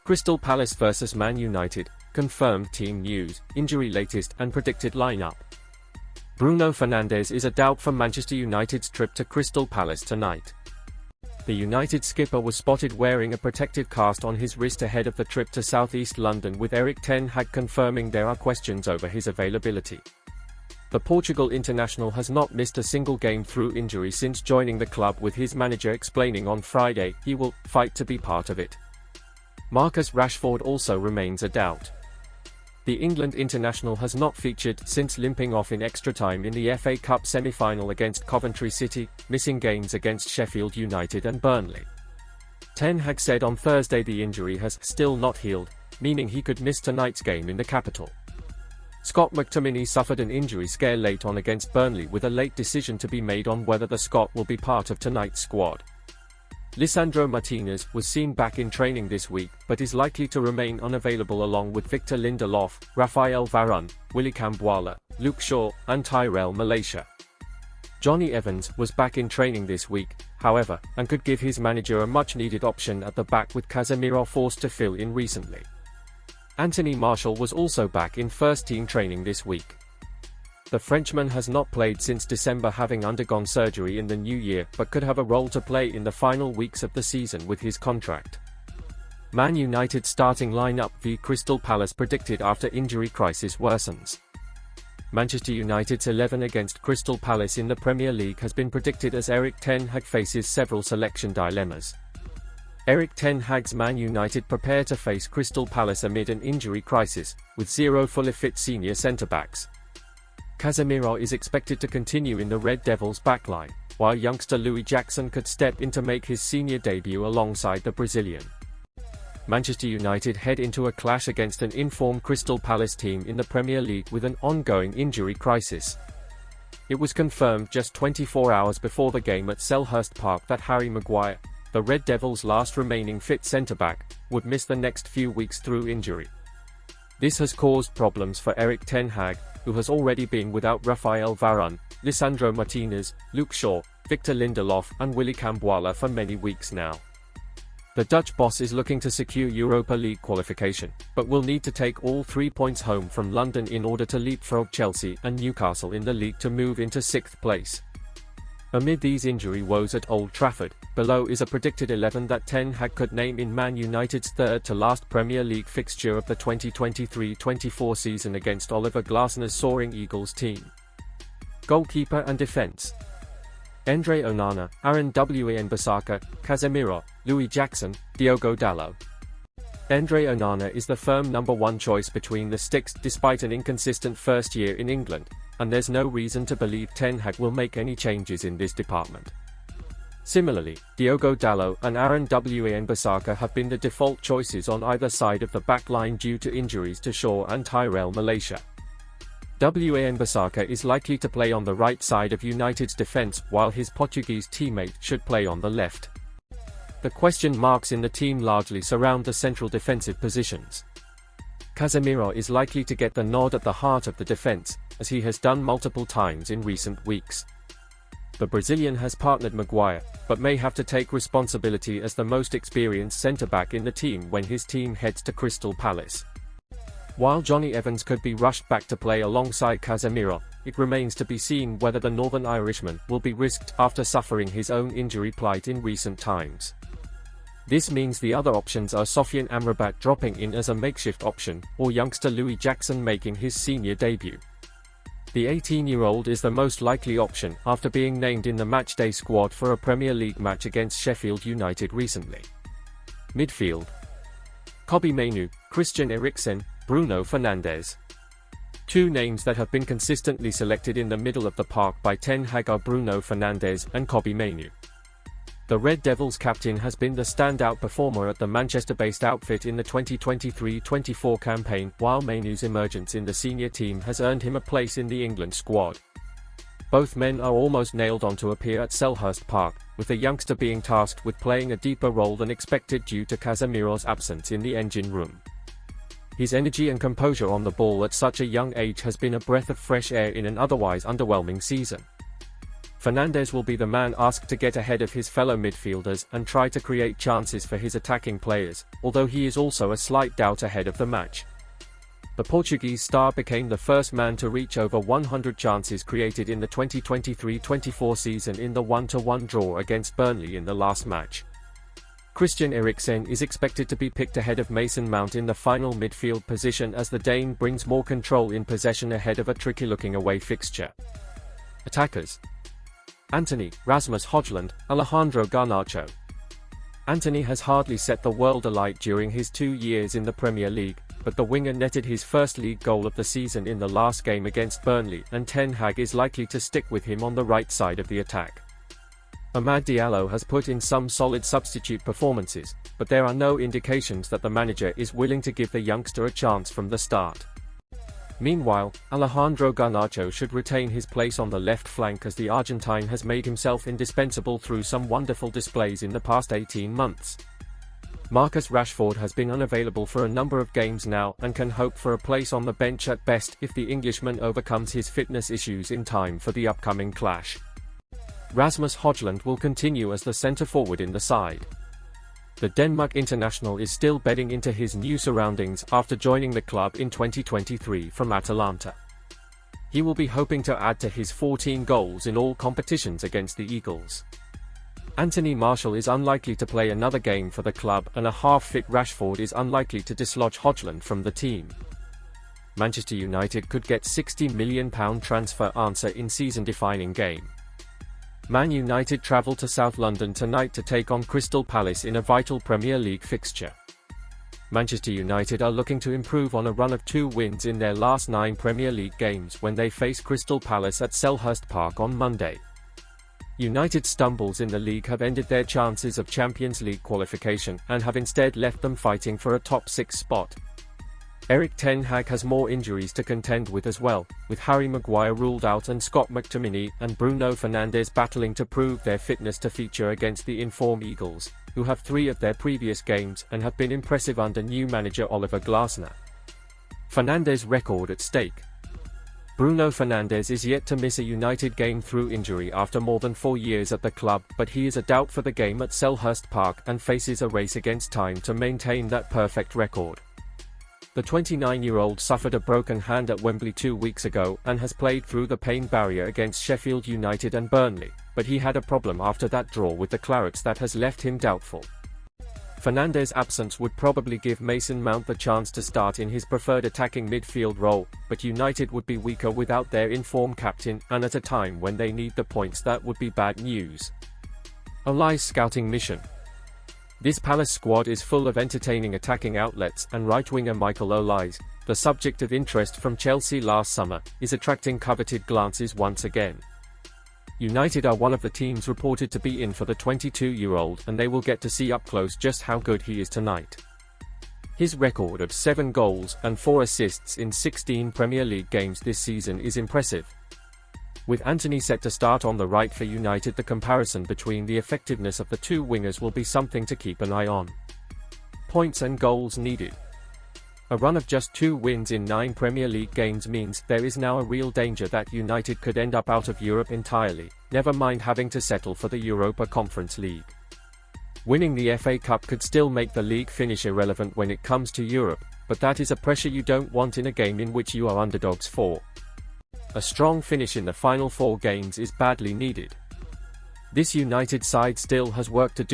Crystal Palace vs Man United, confirmed team news, injury latest and predicted lineup. Bruno Fernandes is a doubt for Manchester United's trip to Crystal Palace tonight. The United skipper was spotted wearing a protective cast on his wrist ahead of the trip to southeast London, with Erik ten Hag confirming there are questions over his availability. The Portugal international has not missed a single game through injury since joining the club, with his manager explaining on Friday he will fight to be part of it. Marcus Rashford also remains a doubt. The England international has not featured since limping off in extra time in the FA Cup semi-final against Coventry City, missing games against Sheffield United and Burnley. Ten Hag said on Thursday the injury has still not healed, meaning he could miss tonight's game in the capital. Scott McTominay suffered an injury scare late on against Burnley, with a late decision to be made on whether the Scot will be part of tonight's squad. Lisandro Martinez was seen back in training this week, but is likely to remain unavailable along with Victor Lindelof, Raphael Varane, Willy Camboire, Luke Shaw, and Tyrell Malacia. Johnny Evans was back in training this week, however, and could give his manager a much-needed option at the back, with Casemiro forced to fill in recently. Anthony Martial was also back in first-team training this week. The Frenchman has not played since December, having undergone surgery in the new year, but could have a role to play in the final weeks of the season with his contract. Man United starting lineup v Crystal Palace predicted after injury crisis worsens. Manchester United's 11 against Crystal Palace in the Premier League has been predicted as Erik ten Hag faces several selection dilemmas. Erik ten Hag's Man United prepare to face Crystal Palace amid an injury crisis, with 0 fully fit senior centre-backs. Casemiro is expected to continue in the Red Devils' backline, while youngster Louis Jackson could step in to make his senior debut alongside the Brazilian. Manchester United head into a clash against an informed Crystal Palace team in the Premier League with an ongoing injury crisis. It was confirmed just 24 hours before the game at Selhurst Park that Harry Maguire, the Red Devils' last remaining fit centre-back, would miss the next few weeks through injury. This has caused problems for Erik ten Hag, who has already been without Raphael Varane, Lisandro Martinez, Luke Shaw, Victor Lindelof and Willy Camboire for many weeks now. The Dutch boss is looking to secure Europa League qualification, but will need to take all 3 points home from London in order to leapfrog Chelsea and Newcastle in the league to move into 6th place. Amid these injury woes at Old Trafford, below is a predicted 11 that ten Hag could name in Man United's third-to-last Premier League fixture of the 2023-24 season against Oliver Glasner's soaring Eagles team. Goalkeeper and defence: Andre Onana, Aaron Wan-Bissaka, Casemiro, Louis Jackson, Diogo Dalot. Andre Onana is the firm number 1 choice between the sticks despite an inconsistent first year in England, and there's no reason to believe ten Hag will make any changes in this department. Similarly, Diogo Dalot and Aaron Wan-Bissaka have been the default choices on either side of the backline due to injuries to Shaw and Tyrell Malacia. Wan-Bissaka is likely to play on the right side of United's defence, while his Portuguese teammate should play on the left. The question marks in the team largely surround the central defensive positions. Casemiro is likely to get the nod at the heart of the defence, as he has done multiple times in recent weeks. The Brazilian has partnered Maguire, but may have to take responsibility as the most experienced centre-back in the team when his team heads to Crystal Palace. While Johnny Evans could be rushed back to play alongside Casemiro, it remains to be seen whether the Northern Irishman will be risked after suffering his own injury plight in recent times. This means the other options are Sofiane Amrabat dropping in as a makeshift option, or youngster Louis Jackson making his senior debut. The 18-year-old is the most likely option after being named in the matchday squad for a Premier League match against Sheffield United recently. Midfield: Kobbie Mainoo, Christian Eriksen, Bruno Fernandes. 2 names that have been consistently selected in the middle of the park by ten Hag are Bruno Fernandes and Kobbie Mainoo. The Red Devils captain has been the standout performer at the Manchester-based outfit in the 2023-24 campaign, while Mainoo's emergence in the senior team has earned him a place in the England squad. Both men are almost nailed on to appear at Selhurst Park, with the youngster being tasked with playing a deeper role than expected due to Casemiro's absence in the engine room. His energy and composure on the ball at such a young age has been a breath of fresh air in an otherwise underwhelming season. Fernandes will be the man asked to get ahead of his fellow midfielders and try to create chances for his attacking players, although he is also a slight doubt ahead of the match. The Portuguese star became the first man to reach over 100 chances created in the 2023-24 season in the 1-1 draw against Burnley in the last match. Christian Eriksen is expected to be picked ahead of Mason Mount in the final midfield position as the Dane brings more control in possession ahead of a tricky-looking away fixture. Attackers: Antony, Rasmus Højlund, Alejandro Garnacho. Antony has hardly set the world alight during his 2 years in the Premier League, but the winger netted his first league goal of the season in the last game against Burnley, and Ten Hag is likely to stick with him on the right side of the attack. Amad Diallo has put in some solid substitute performances, but there are no indications that the manager is willing to give the youngster a chance from the start. Meanwhile, Alejandro Garnacho should retain his place on the left flank as the Argentine has made himself indispensable through some wonderful displays in the past 18 months. Marcus Rashford has been unavailable for a number of games now and can hope for a place on the bench at best if the Englishman overcomes his fitness issues in time for the upcoming clash. Rasmus Højlund will continue as the centre-forward in the side. The Denmark international is still bedding into his new surroundings after joining the club in 2023 from Atalanta. He will be hoping to add to his 14 goals in all competitions against the Eagles. Anthony Martial is unlikely to play another game for the club, and a half-fit Rashford is unlikely to dislodge Højlund from the team. Manchester United could get £60 million transfer answer in season-defining game. Man United travel to South London tonight to take on Crystal Palace in a vital Premier League fixture. Manchester United are looking to improve on a run of 2 wins in their last 9 Premier League games when they face Crystal Palace at Selhurst Park on Monday. United's stumbles in the league have ended their chances of Champions League qualification and have instead left them fighting for a top 6 spot. Erik Ten Hag has more injuries to contend with as well, with Harry Maguire ruled out and Scott McTominay and Bruno Fernandes battling to prove their fitness to feature against the in-form Eagles, who have 3 of their previous games and have been impressive under new manager Oliver Glasner. Fernandes' record at stake. Bruno Fernandes is yet to miss a United game through injury after more than 4 years at the club, but he is a doubt for the game at Selhurst Park and faces a race against time to maintain that perfect record. The 29-year-old suffered a broken hand at Wembley 2 weeks ago and has played through the pain barrier against Sheffield United and Burnley, but he had a problem after that draw with the Clarets that has left him doubtful. Fernandes' absence would probably give Mason Mount the chance to start in his preferred attacking midfield role, but United would be weaker without their in-form captain, and at a time when they need the points that would be bad news. Olay's scouting mission. This Palace squad is full of entertaining attacking outlets, and right-winger Michael Olise, the subject of interest from Chelsea last summer, is attracting coveted glances once again. United are one of the teams reported to be in for the 22-year-old, and they will get to see up close just how good he is tonight. His record of 7 goals and 4 assists in 16 Premier League games this season is impressive. With Antony set to start on the right for United, the comparison between the effectiveness of the 2 wingers will be something to keep an eye on. Points and goals needed. A run of just 2 wins in 9 Premier League games means there is now a real danger that United could end up out of Europe entirely, never mind having to settle for the Europa Conference League. Winning the FA Cup could still make the league finish irrelevant when it comes to Europe, but that is a pressure you don't want in a game in which you are underdogs for. A strong finish in the final 4 games is badly needed. This United side still has work to do